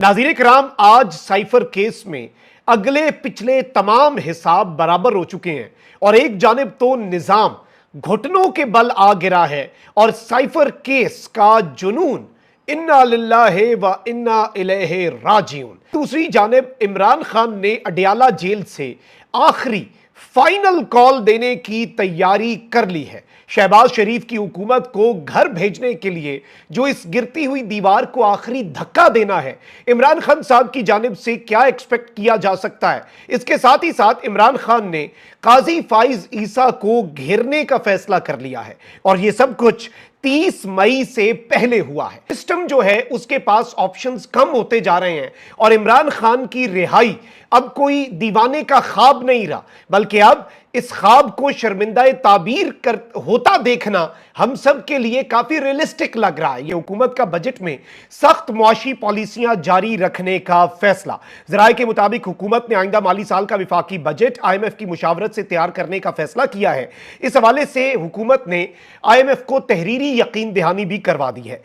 नाज़रीन किराम, आज साइफर केस में अगले पिछले तमाम हिसाब बराबर हो चुके हैं और एक जानिब तो निजाम घुटनों के बल आ गिरा है और साइफर केस का जुनून इन्ना लिल्लाहि व इन्ना इलैहि राजिऊन। दूसरी जानिब इमरान खान ने अडियाला जेल से आखिरी फाइनल कॉल देने की तैयारी कर ली है। शहबाज शरीफ की हुकूमत को घर भेजने के लिए जो इस गिरती हुई दीवार को आखिरी धक्का देना है, इमरान खान साहब की जानिब से क्या एक्सपेक्ट किया जा सकता है। इसके साथ ही साथ इमरान खान ने काजी फाइज ईसा को घेरने का फैसला कर लिया है और यह सब कुछ 30 मई से पहले हुआ है। सिस्टम जो है उसके पास ऑप्शंस कम होते जा रहे हैं और इमरान खान की रिहाई अब कोई दीवाने का ख्वाब नहीं रहा, बल्कि अब इस ख्वाब को शर्मिंदा ताबीर कर होता देखना हम सब के लिए काफी रियलिस्टिक लग रहा है। ये हुकूमत का बजट में सख्त मुआशी पॉलिसियां जारी रखने का फैसला। ज़राए के मुताबिक हुकूमत ने आइंदा माली साल का विफाकी बजट IMF की मुशावरत से तैयार करने का फैसला किया है। इस हवाले से हुकूमत ने IMF को तहरीरी यकीन दहानी भी करवा दी है,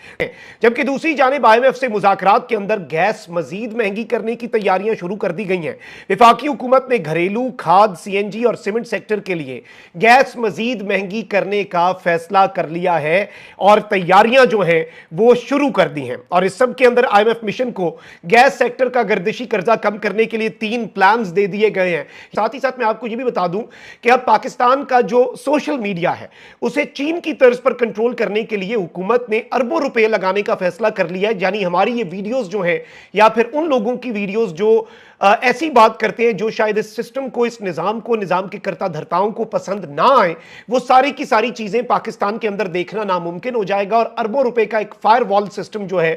जबकि दूसरी जानिब IMF से मुज़ाकरात के अंदर गैस मजीद महंगी करने की तैयारियां शुरू कर दी गई हैं। विफाकी हुकूमत ने घरेलू खाद, CNG और सीमेंट सेक्टर के लिए गैस मजीद महंगी करने का फैसला कर लिया है और तैयारियां जो हैं वो शुरू कर दी हैं। और इस सब के अंदर IMF मिशन को गैस सेक्टर का गर्दिशी कर्जा कम करने के लिए 3 प्लान्स दे दिए गए हैं। साथ ही साथ मैं आपको यह भी बता दूं कि अब पाकिस्तान का जो सोशल मीडिया है उसे चीन की तर्ज पर कंट्रोल करने के लिए हुकूमत ने अरबों रुपए लगाने का फैसला कर लिया है। यानी हमारी ये वीडियोस जो हैं या फिर उन लोगों की वीडियोस जो ऐसी बात करते हैं जो शायद इस सिस्टम को, इस निजाम को, निजाम के कर्ता धर्ताओं को पसंद ना आए, वो सारी की सारी चीजें पाकिस्तान के अंदर देखना नामुमकिन हो जाएगा और अरबों रुपए का एक फायरवॉल सिस्टम जो है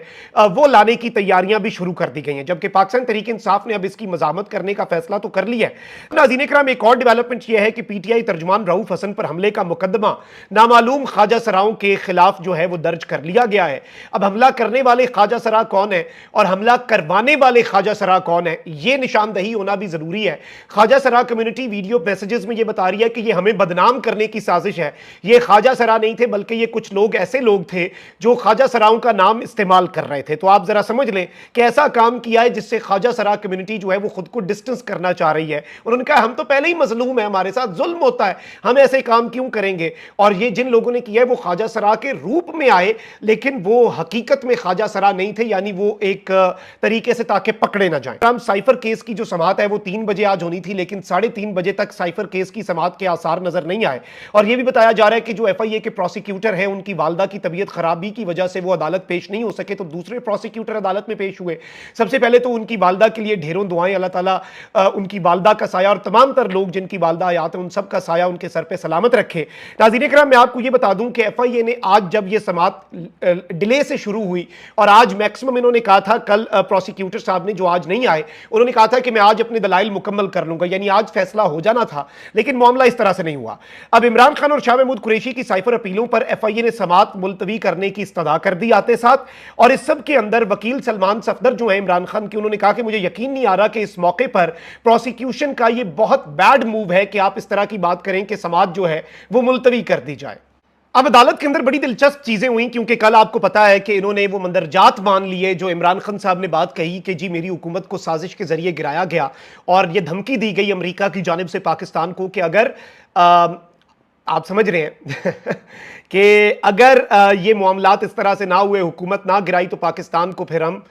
वो लाने की तैयारियां भी शुरू कर दी गई हैं। जबकि पाकिस्तान तहरीक इंसाफ ने अब इसकी मजामत करने का फैसला तो कर लिया है। नाज़रीन इकराम, एक और डेवलपमेंट यह है कि PTI तर्जुमान रऊफ हसन पर हमले का मुकदमा नामालूम ख्वाजा सराओं के खिलाफ जो है वो दर्ज कर लिया गया है। अब हमला करने वाले ख्वाजा सरा कौन है और हमला करवाने वाले ख्वाजा सरा कौन है, ये निशानदही होना भी जरूरी है। ख्वाजा सरा कम्युनिटी वीडियो मैसेजेस में ये बता रही है कि ये हमें बदनाम करने की साजिश है। ये ख्वाजा सरा नहीं थे, बल्कि ये कुछ लोग ऐसे लोग थे जो ख्वाजा सराओं का नाम इस्तेमाल कर रहे थे। तो आप जरा समझ लें कि ऐसा काम किया है जिससे ख्वाजा सरा कम्युनिटी जो है वो खुद को डिस्टेंस करना चाह रही है। उन्होंने कहा हम तो पहले ही मजलूम है, हमारे साथ जुल्म होता है, हम ऐसे काम क्यों करेंगे। और ये जिन लोगों ने किया है वो ख्वाजा सरा के रूप में आए, लेकिन वो हकीकत में ख्वाजा सरा नहीं थे, यानी वो एक तरीके से ताकि पकड़े ना जाए। हम साइफर केस की जो समाअत है वो 3 बजे आज होनी थी, लेकिन 3:30 बजे तक साइफर केस की समाअत के आसार नजर नहीं आए। और यह भी बताया जा रहा है कि जो FIA के प्रोसिक्यूटर हैं उनकी वालदा की तबीयत खराबी की वजह से वो अदालत पेश नहीं हो सके, तो दूसरे प्रोसिक्यूटर अदालत में पेश हुए। सबसे पहले तो उनकी वालदा के लिए ढेरों दुआएं, अल्लाह ताला उनकी वालदा का साया और तमाम तर लोग जिनकी वालदा हयात है उन सब का साया उनके सर पे सलामत रखे। नाज़रीन इकराम, मैं आपको ये बता दूं कि FIA ने आज जब ये समाअत डिले से शुरू हुई और आज मैक्सिमम इन्होंने कहा था, कल प्रोसिक्यूटर साहब ने जो आज नहीं आए उन्होंने कहा था कि मैं आज अपने दलाइल मुकम्मल कर लूंगा, यानी आज फैसला हो जाना था, लेकिन मामला इस तरह से नहीं हुआ। अब इमरान खान और शाह महमूद कुरैशी की साइफर अपीलों पर FIA ने समाअत मुलतवी करने की इस्तदा कर दी आते साथ। और इस सब के अंदर वकील सलमान सफदर जो है इमरान खान की, उन्होंने कहा कि मुझे यकीन नहीं आ रहा कि इस मौके पर प्रोसिक्यूशन का यह बहुत बैड मूव है कि आप इस तरह की बात करें कि समाअत जो है वो मुलतवी कर दी जाए। अब अदालत के अंदर बड़ी दिलचस्प चीजें हुई, क्योंकि कल आपको पता है कि इन्होंने वो मंदरजात मान लिए जो इमरान खान साहब ने बात कही कि जी मेरी हुकूमत को साजिश के जरिए गिराया गया और ये धमकी दी गई अमेरिका की जानिब से पाकिस्तान को कि अगर आप समझ रहे हैं कि अगर ये मामलात इस तरह से ना हुए, हुकूमत ना गिराई, तो पाकिस्तान को फिर हम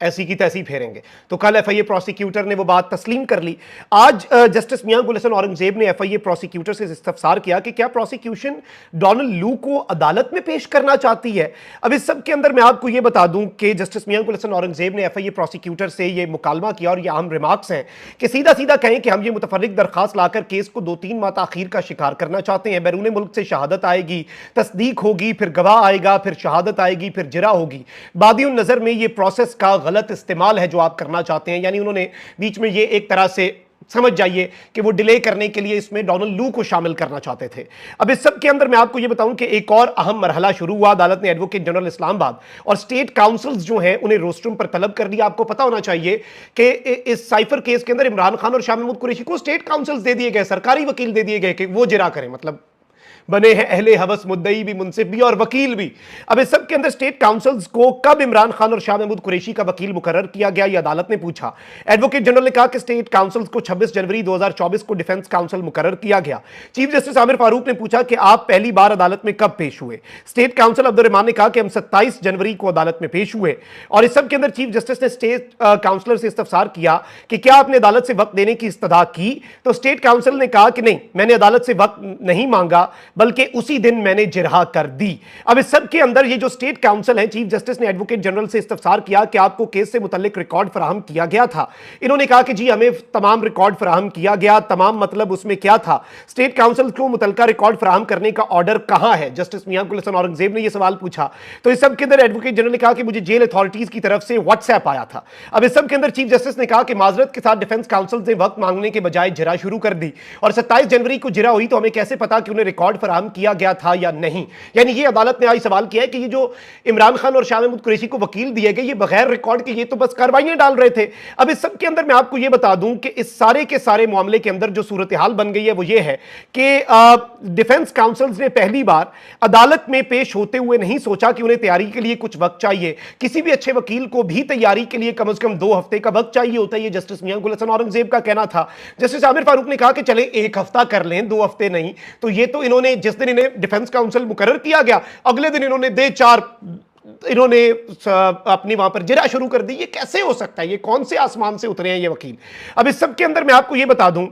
ऐसी की तैसी फेरेंगे। तो कल FIA प्रोसिक्यूटर ने वो बात तस्लीम कर ली। आज जस्टिस मियां गुल हसन औरंगजेब ने FIA प्रोसिक्यूटर से इस्तफसार किया कि क्या प्रोसिक्यूशन डोनाल्ड लू को अदालत में पेश करना चाहती है। अब इस सब के अंदर मैं आपको ये बता दूं कि जस्टिस मियां गुल हसन औरंगजेब ने FIA प्रोसिक्यूटर से ये मुकालमा किया और ये अहम रिमार्क्स हैं कि सीधा सीधा कहें कि हम ये मुतफर्रिक दरखास्त लाकर केस को 2-3 माह ताखीर का शिकार करना चाहते हैं। बैरून मुल्क से शहादत आएगी, तस्दीक होगी, फिर गवाह आएगा, फिर शहादत आएगी, फिर जिरा होगी। बादियों नजर में ये प्रोसेस का गलत इस्तेमाल है जो आप करना चाहते हैं। यानी उन्होंने बीच में ये एक तरह से समझ जाइए कि वो डिले करने के लिए इसमें डोनाल्ड लू को शामिल करना चाहते थे। अब इस सब के अंदर मैं आपको ये बताऊं कि एक और अहम मरहला शुरू हुआ। अदालत ने एडवोकेट जनरल इस्लामाबाद और स्टेट काउंसिल्स जो हैं उन्हें रोस्ट्रूम पर तलब कर दिया। आपको पता होना चाहिए कि इस साइफर केस के अंदर इमरान खान और शाह महमूद कुरैशी को स्टेट काउंसिल्स दे दिए गए, सरकारी वकील दे दिए गए कि वो जिरा करें। मतलब बने हैं अहले हवस, मुद्दई भी, मुंसिफ भी और वकील भी। अब इस सब के अंदर स्टेट काउंसिल्स को कब इमरान खान और शाह महमूद कुरैशी का वकील मुकर्रर किया गया, यह अदालत ने पूछा। एडवोकेट जनरल ने कहा कि स्टेट काउंसिल्स को 26 जनवरी 2024 को डिफेंस काउंसिल मुकर्रर किया गया। चीफ जस्टिस आमिर फारूक ने पूछा कि आप पहली बार अदालत में कब पेश हुए। स्टेट काउंसिल अब्दुल रहमान ने कहा कि हम 27 जनवरी को अदालत में पेश हुए। और इस सब के अंदर चीफ जस्टिस ने स्टेट काउंसलर से इस्तफसार किया कि क्या आपने अदालत से वक्त देने की इस्तदा की, तो स्टेट काउंसिल ने कहा कि नहीं, मैंने अदालत से वक्त नहीं मांगा, बल्कि उसी दिन मैंने जिरहा कर दी। अब इस सब के अंदर ये जो स्टेट काउंसिल है, चीफ जस्टिस ने एडवोकेट जनरल से इस्तफसार किया कि आपको केस से मुतल्लिक रिकॉर्ड फराहम किया गया था। इन्होंने कहा कि जी हमें तमाम रिकॉर्ड फराहम किया गया। तमाम मतलब उसमें क्या था, स्टेट काउंसिल को मुतल्लिका रिकॉर्ड फराहम करने का ऑर्डर कहां है, जस्टिस मियां गुल हसन औरंगजेब ने यह सवाल पूछा। तो इस सब के अंदर एडवोकेट जनरल ने कहा कि मुझे जेल अथॉरिटीज की तरफ से व्हाट्सएप आया था। अब इस सब के अंदर चीफ जस्टिस ने कहा कि माजरत के साथ डिफेंस काउंसिल ने वक्त मांगने के बजाय जिरा शुरू कर दी और 27 जनवरी को जिरा हुई, तो हमें कैसे पता कि उन्हें रिकॉर्ड फराहम किया गया था या नहीं। यानी ये अदालत ने आज सवाल किया है कि ये जो इमरान खान और शाह महमूद कुरैशी को वकील दिए गए, ये बगैर रिकॉर्ड के ये तो बस कार्रवाइयां डाल रहे थे। अब इस सब के अंदर मैं आपको ये बता दूं कि इस सारे के सारे मामले के अंदर जो सूरत हाल बन गई है वो ये है कि डिफेंस काउंसिल्स ने पहली बार अदालत में पेश होते हुए नहीं सोचा कि उन्हें तैयारी के लिए कुछ वक्त चाहिए। किसी भी अच्छे वकील को भी तैयारी के लिए कम से कम 2 हफ्ते का वक्त चाहिए होता है। ये जस्टिस मियां गुल हसन औरंगजेब का कहना था। जस्टिस आमिर फारूक ने कहा कि चले 1 हफ्ता कर लें, 2 हफ्ते नहीं। तो ये तो इन्होंने जिस दिन इन्हें डिफेंस काउंसिल मुकर्रर किया गया, अगले दिन इन्होंने इन्होंने अपनी वहां पर जिरा शुरू कर दी। ये कैसे हो सकता है? ये कौन से आसमान से उतरे हैं ये वकील? अब इस सब के अंदर मैं आपको ये बता दूं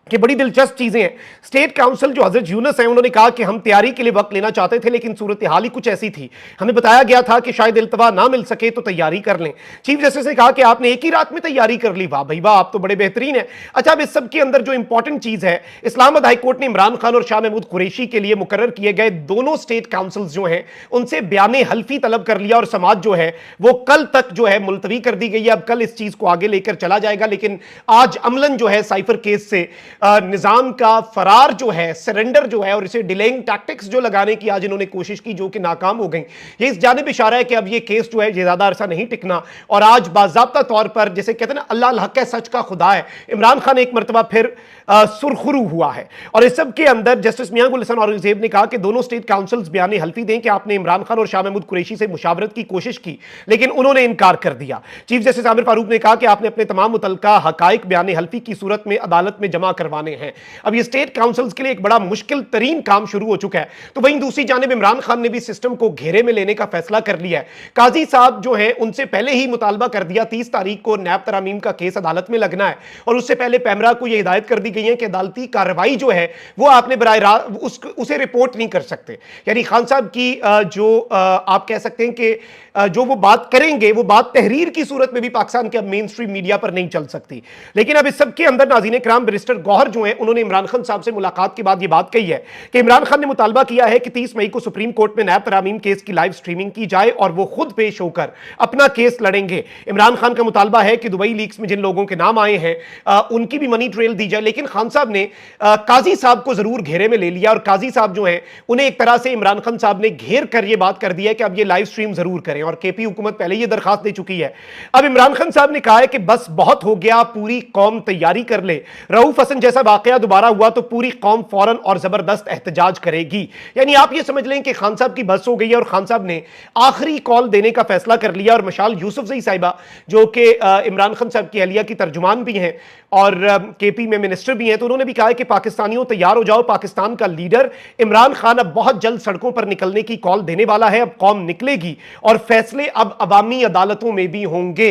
कि बड़ी दिलचस्प चीजें हैं। स्टेट काउंसिल जो हजरत यूनुस है, उन्होंने कहा कि हम तैयारी के लिए वक्त लेना चाहते थे, लेकिन सूरत हाल ही कुछ ऐसी थी, हमें बताया गया था कि शायद इल्तवा ना मिल सके तो तैयारी कर लें। चीफ जस्टिस ने कहा कि आपने एक ही रात में तैयारी कर ली, वाह भाई वाह, आप तो बड़े बेहतरीन है। अच्छा, अब इस सब के अंदर जो इंपॉर्टेंट चीज है, इस्लामाबाद हाईकोर्ट ने इमरान खान और शाह महमूद कुरैशी के लिए मुकर्रर किए गए दोनों स्टेट काउंसिल जो हैं उनसे बयाने हल्फी तलब कर लिया और समाज जो है वो कल तक जो है मुलतवी कर दी गई है। अब कल इस चीज को आगे लेकर चला जाएगा, लेकिन आज अमलन जो है साइफर केस से निजाम का फरार जो है, सरेंडर जो है और इसे डिलेइंग टैक्टिक्स जो लगाने की आज इन्होंने कोशिश की जो कि नाकाम हो गई, ये इस जानिब इशारा है कि अब ये केस जो है ये ज्यादा अरसा नहीं टिकना। और आज बाज़ाब्ता तौर पर जैसे कहते हैं ना, अल्लाह हक है, सच का खुदा है, इमरान खान एक मरतबा फिर सुरखुरू हुआ है। और इस सब के अंदर जस्टिस मियां गुल हसन औरंगजेब ने कहा कि दोनों स्टेट काउंसिल्स बयान हल्फी दें कि आपने इमरान खान और शाह महमूद कुरैशी से मुशावरत की कोशिश की, लेकिन उन्होंने इनकार कर दिया। चीफ जस्टिस आमिर फारूक ने कहा कि आपने अपने तमाम मुतल्लिका हकाइक बयान हल्फी की सूरत में अदालत में जमा करवाने हैं। अब ये स्टेट काउंसिल्स के लिए एक बड़ा मुश्किल तरीन काम शुरू हो चुका है। तो वहीं दूसरी जानिब इमरान खान ने भी सिस्टम को घेरे में लेने का फैसला कर लिया है। काजी साहब जो हैं उनसे पहले ही मुतालबा कर दिया 30 तारीख को नैब तरामीम का केस अदालत में लगना है, और उससे पहले पैमरा को यह हिदायत कर दी गई है कि अदालती कार्रवाई जो है वो आपने बराह रास्त उसे रिपोर्ट नहीं कर सकते। यानी खान साहब की जो आप कह सकते हैं कि जो वो बात करेंगे वो बात तहरीर की सूरत में भी पाकिस्तान के अब मेन स्ट्रीम मीडिया पर नहीं चल सकती। लेकिन अब इस सब के अंदर नाज़रीन इकराम, बैरिस्टर गौहर जो है उन्होंने इमरान खान साहब से मुलाकात के बाद ये बात कही है कि इमरान खान ने मुतालबा किया है कि 30 मई को सुप्रीम कोर्ट में नैब तरामीम केस की लाइव स्ट्रीमिंग की जाए और वो खुद पेश होकर अपना केस लड़ेंगे। इमरान खान का मुतालबा है कि दुबई लीक्स में जिन लोगों के नाम आए हैं उनकी भी मनी ट्रेल दी जाए। लेकिन खान साहब ने काजी साहब को जरूर घेरे में ले लिया और काजी साहब जो है उन्हें एक तरह से इमरान खान साहब ने घेर कर यह बात कर दिया कि अब ये लाइव स्ट्रीम जरूर करें, और केपी हुकूमत पहले ये दरखास्त दे चुकी है। अब इमरान खान साहब ने कहा है कि बस बहुत हो गया, पूरी कौम तैयारी कर ले, रऊफ हसन जैसा वाकया दोबारा हुआ तो पूरी कौम फौरन और जबरदस्त एहतजाज करेगी। यानी आप ये समझ लें कि खान साहब की बस हो गई है और खान साहब ने आखिरी कॉल देने का फैसला कर लिया। और मशाल यूसुफजई साहिबा जो कि इमरान खान साहब की अहलिया की तर्जुमान भी हैं और केपी में मिनिस्टर भी हैं, तो उन्होंने भी कहा है कि पाकिस्तानियों तैयार हो जाओ, पाकिस्तान का लीडर इमरान खान अब बहुत जल्द सड़कों पर निकलने की कॉल देने वाला है। अब कौम निकलेगी और फैसले अब अवामी अदालतों में भी होंगे।